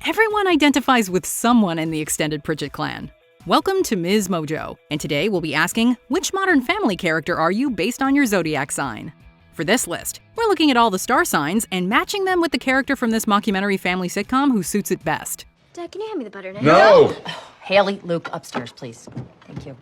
Everyone identifies with someone in the extended Pritchett clan. Welcome to MsMojo, and today we'll be asking, which Modern Family character are you based on your zodiac sign? For this list, we're looking at all the star signs and matching them with the character from this mockumentary family sitcom who suits it best. Dad, can you hand me the butter now? No! Haley, Luke, upstairs, please. Thank you.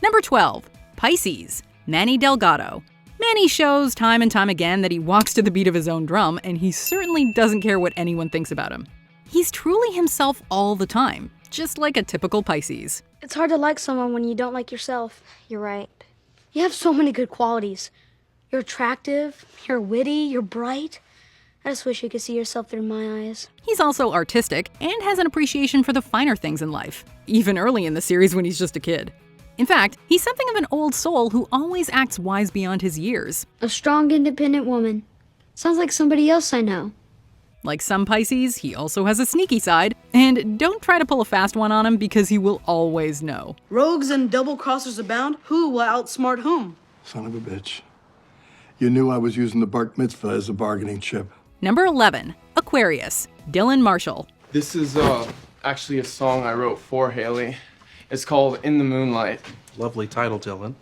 Number 12, Pisces, Manny Delgado. Manny shows time and time again that he walks to the beat of his own drum, and he certainly doesn't care what anyone thinks about him. He's truly himself all the time, just like a typical Pisces. It's hard to like someone when you don't like yourself. You're right. You have so many good qualities. You're attractive, you're witty, you're bright. I just wish you could see yourself through my eyes. He's also artistic and has an appreciation for the finer things in life, even early in the series when he's just a kid. In fact, he's something of an old soul who always acts wise beyond his years. A strong, independent woman. Sounds like somebody else I know. Like some Pisces, he also has a sneaky side, and don't try to pull a fast one on him because he will always know. Rogues and double-crossers abound. Who will outsmart whom? Son of a bitch. You knew I was using the bar mitzvah as a bargaining chip. Number 11, Aquarius, Dylan Marshall. This is actually a song I wrote for Haley. It's called In the Moonlight. Lovely title, Dylan.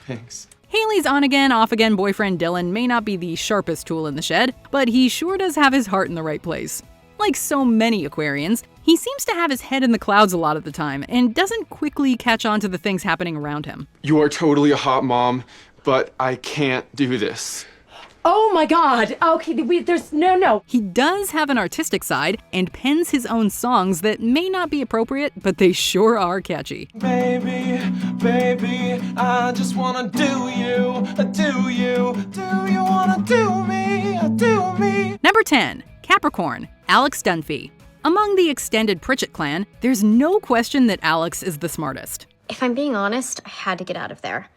Thanks. Haley's on-again, off-again boyfriend Dylan may not be the sharpest tool in the shed, but he sure does have his heart in the right place. Like so many Aquarians, he seems to have his head in the clouds a lot of the time and doesn't quickly catch on to the things happening around him. You are totally a hot mom, but I can't do this. Oh my God! Okay, there's no. He does have an artistic side and pens his own songs that may not be appropriate, but they sure are catchy. Baby, I just wanna do you. Do you wanna do me? Number 10, Capricorn, Alex Dunphy. Among the extended Pritchett clan, there's no question that Alex is the smartest. If I'm being honest, I had to get out of there.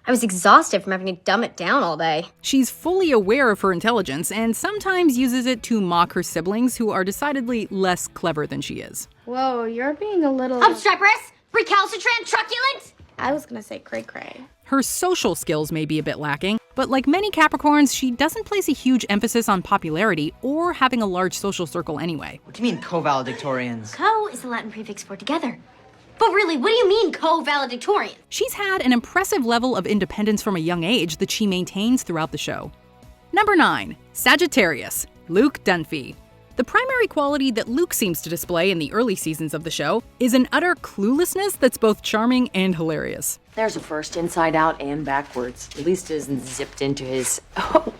I was exhausted from having to dumb it down all day. She's fully aware of her intelligence and sometimes uses it to mock her siblings who are decidedly less clever than she is. Whoa, you're being a little... Obstreperous, recalcitrant, truculent. I was gonna say cray-cray. Her social skills may be a bit lacking, but like many Capricorns, she doesn't place a huge emphasis on popularity or having a large social circle anyway. What do you mean co-valedictorians? Co is the Latin prefix for together. But really, what do you mean co-valedictorian? She's had an impressive level of independence from a young age that she maintains throughout the show. Number 9, Sagittarius, Luke Dunphy. The primary quality that Luke seems to display in the early seasons of the show is an utter cluelessness that's both charming and hilarious. There's a first inside out and backwards. At least it isn't zipped into his... Oh,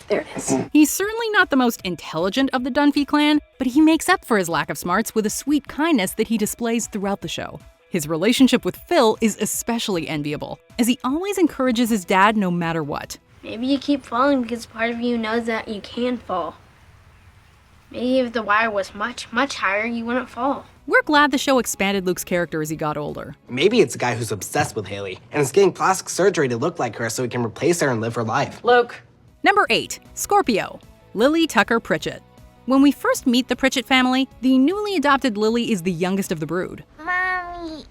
there it is. He's certainly not the most intelligent of the Dunphy clan, but he makes up for his lack of smarts with a sweet kindness that he displays throughout the show. His relationship with Phil is especially enviable, as he always encourages his dad no matter what. Maybe you keep falling because part of you knows that you can fall. Maybe if the wire was much, much higher, you wouldn't fall. We're glad the show expanded Luke's character as he got older. Maybe it's a guy who's obsessed with Haley and is getting plastic surgery to look like her so he can replace her and live her life. Luke. Number 8, Scorpio, Lily Tucker-Pritchett. When we first meet the Pritchett family, the newly adopted Lily is the youngest of the brood. Mommy.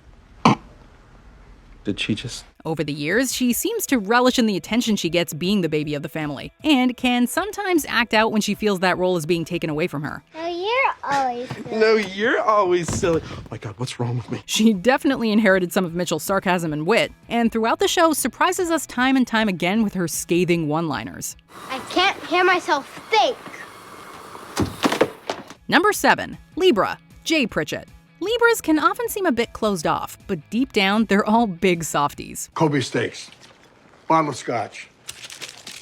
Did she just... Over the years, she seems to relish in the attention she gets being the baby of the family, and can sometimes act out when she feels that role is being taken away from her. No, you're always silly. No, you're always silly. Oh my God, what's wrong with me? She definitely inherited some of Mitchell's sarcasm and wit, and throughout the show surprises us time and time again with her scathing one-liners. I can't hear myself think. Number 7, Libra, Jay Pritchett. Libras can often seem a bit closed off, but deep down, they're all big softies. Kobe steaks, bottle of scotch,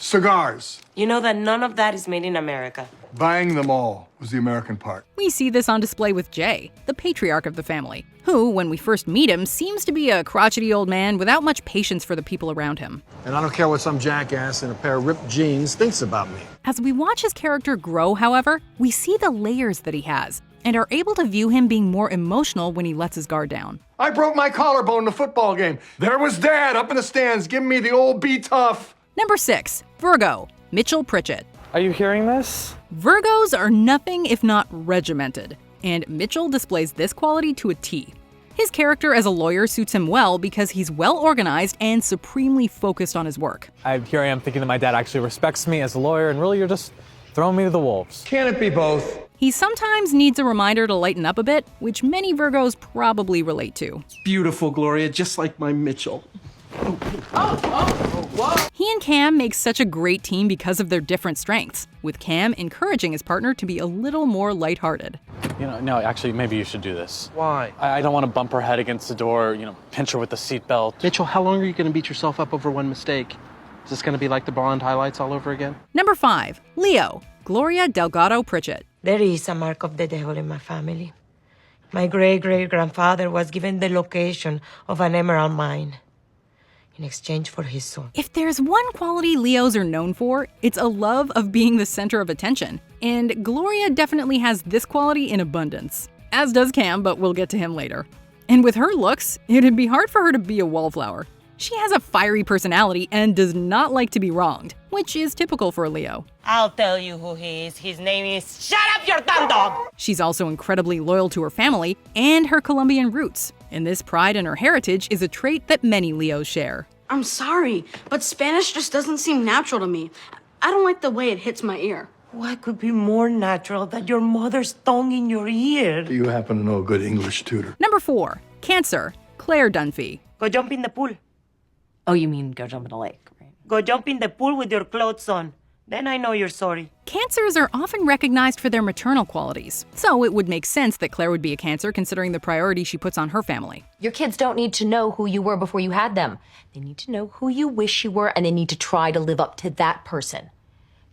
cigars. You know that none of that is made in America. Buying them all was the American part. We see this on display with Jay, the patriarch of the family, who, when we first meet him, seems to be a crotchety old man without much patience for the people around him. And I don't care what some jackass in a pair of ripped jeans thinks about me. As we watch his character grow, however, we see the layers that he has, and are able to view him being more emotional when he lets his guard down. I broke my collarbone in a football game. There was Dad up in the stands giving me the old be tough. Number 6, Virgo, Mitchell Pritchett. Are you hearing this? Virgos are nothing if not regimented, and Mitchell displays this quality to a T. His character as a lawyer suits him well because he's well organized and supremely focused on his work. Here I am thinking that my dad actually respects me as a lawyer, and really you're just throwing me to the wolves. Can it be both? He sometimes needs a reminder to lighten up a bit, which many Virgos probably relate to. Beautiful, Gloria, just like my Mitchell. He and Cam make such a great team because of their different strengths, with Cam encouraging his partner to be a little more lighthearted. No, actually, maybe you should do this. Why? I don't want to bump her head against the door, pinch her with the seatbelt. Mitchell, how long are you going to beat yourself up over one mistake? Is this going to be like the blonde highlights all over again? Number 5. Leo. Gloria Delgado-Pritchett. There is a mark of the devil in my family. My great-great-grandfather was given the location of an emerald mine in exchange for his soul. If there's one quality Leos are known for, it's a love of being the center of attention. And Gloria definitely has this quality in abundance. As does Cam, but we'll get to him later. And with her looks, it'd be hard for her to be a wallflower. She has a fiery personality and does not like to be wronged, which is typical for a Leo. I'll tell you who he is. His name is Shut Up Your Dumb Dog! She's also incredibly loyal to her family and her Colombian roots, and this pride in her heritage is a trait that many Leos share. I'm sorry, but Spanish just doesn't seem natural to me. I don't like the way it hits my ear. What could be more natural than your mother's tongue in your ear? Do you happen to know a good English tutor? Number 4. Cancer. Claire Dunphy. Go jump in the pool. Oh, you mean go jump in a lake, right? Go jump in the pool with your clothes on. Then I know you're sorry. Cancers are often recognized for their maternal qualities, so it would make sense that Claire would be a Cancer considering the priority she puts on her family. Your kids don't need to know who you were before you had them. They need to know who you wish you were, and they need to try to live up to that person.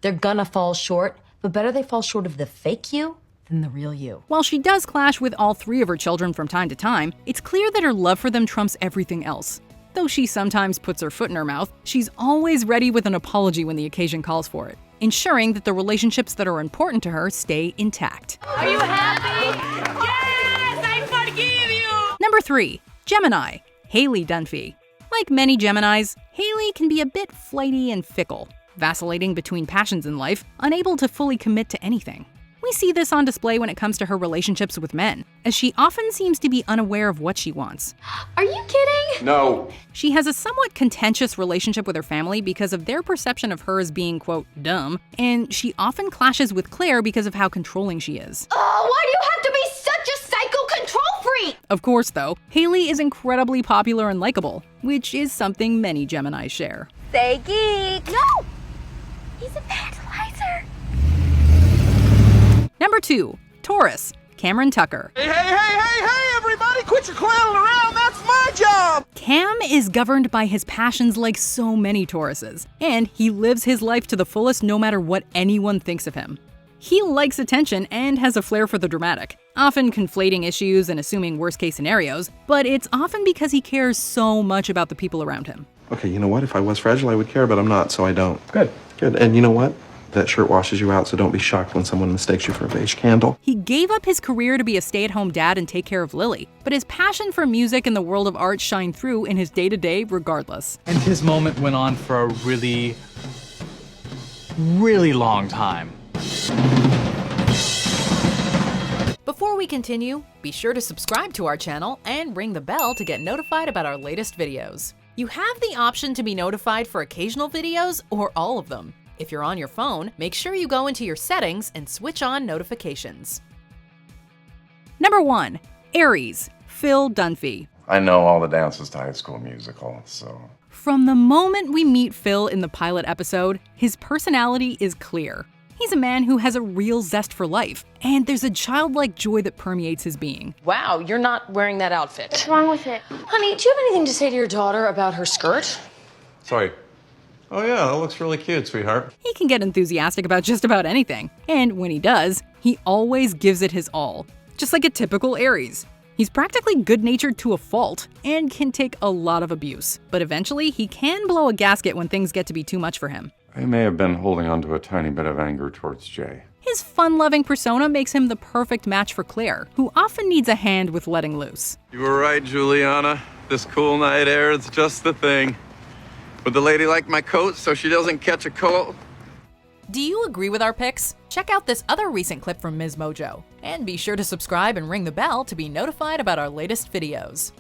They're gonna fall short, but better they fall short of the fake you than the real you. While she does clash with all 3 of her children from time to time, it's clear that her love for them trumps everything else. Though she sometimes puts her foot in her mouth, she's always ready with an apology when the occasion calls for it, ensuring that the relationships that are important to her stay intact. Are you happy? Yes, I forgive you! Number 3. Gemini. Haley Dunphy. Like many Geminis, Haley can be a bit flighty and fickle, vacillating between passions in life, unable to fully commit to anything. We see this on display when it comes to her relationships with men, as she often seems to be unaware of what she wants. Are you kidding? No. She has a somewhat contentious relationship with her family because of their perception of her as being, quote, dumb, and she often clashes with Claire because of how controlling she is. Oh, why do you have to be such a psycho control freak? Of course, though, Haley is incredibly popular and likable, which is something many Geminis share. Say geek. No! He's a fertilizer. Number 2. Taurus. Cameon Tucker. Hey, everybody, quit your clowning around. That's my job. Cam is governed by his passions like so many Tauruses, and he lives his life to the fullest no matter what anyone thinks of him. He likes attention and has a flair for the dramatic, often conflating issues and assuming worst-case scenarios, but it's often because he cares so much about the people around him. Okay, you know what? If I was fragile, I would care, but I'm not, so I don't. Good. Good. And you know what? That shirt washes you out, so don't be shocked when someone mistakes you for a beige candle. He gave up his career to be a stay-at-home dad and take care of Lily, but his passion for music and the world of art shine through in his day-to-day regardless. And his moment went on for a really, really long time. Before we continue, be sure to subscribe to our channel and ring the bell to get notified about our latest videos. You have the option to be notified for occasional videos or all of them. If you're on your phone, make sure you go into your settings and switch on notifications. Number 1. Aries. Phil Dunphy. I know all the dances to High School Musical, so... From the moment we meet Phil in the pilot episode, his personality is clear. He's a man who has a real zest for life, and there's a childlike joy that permeates his being. Wow, you're not wearing that outfit. What's wrong with it? Honey, do you have anything to say to your daughter about her skirt? Sorry. Oh yeah, that looks really cute, sweetheart. He can get enthusiastic about just about anything, and when he does, he always gives it his all, just like a typical Aries. He's practically good-natured to a fault and can take a lot of abuse, but eventually he can blow a gasket when things get to be too much for him. I may have been holding on to a tiny bit of anger towards Jay. His fun-loving persona makes him the perfect match for Claire, who often needs a hand with letting loose. You were right, Juliana. This cool night air is just the thing. Would the lady like my coat so she doesn't catch a cold? Do you agree with our picks? Check out this other recent clip from MsMojo, and be sure to subscribe and ring the bell to be notified about our latest videos.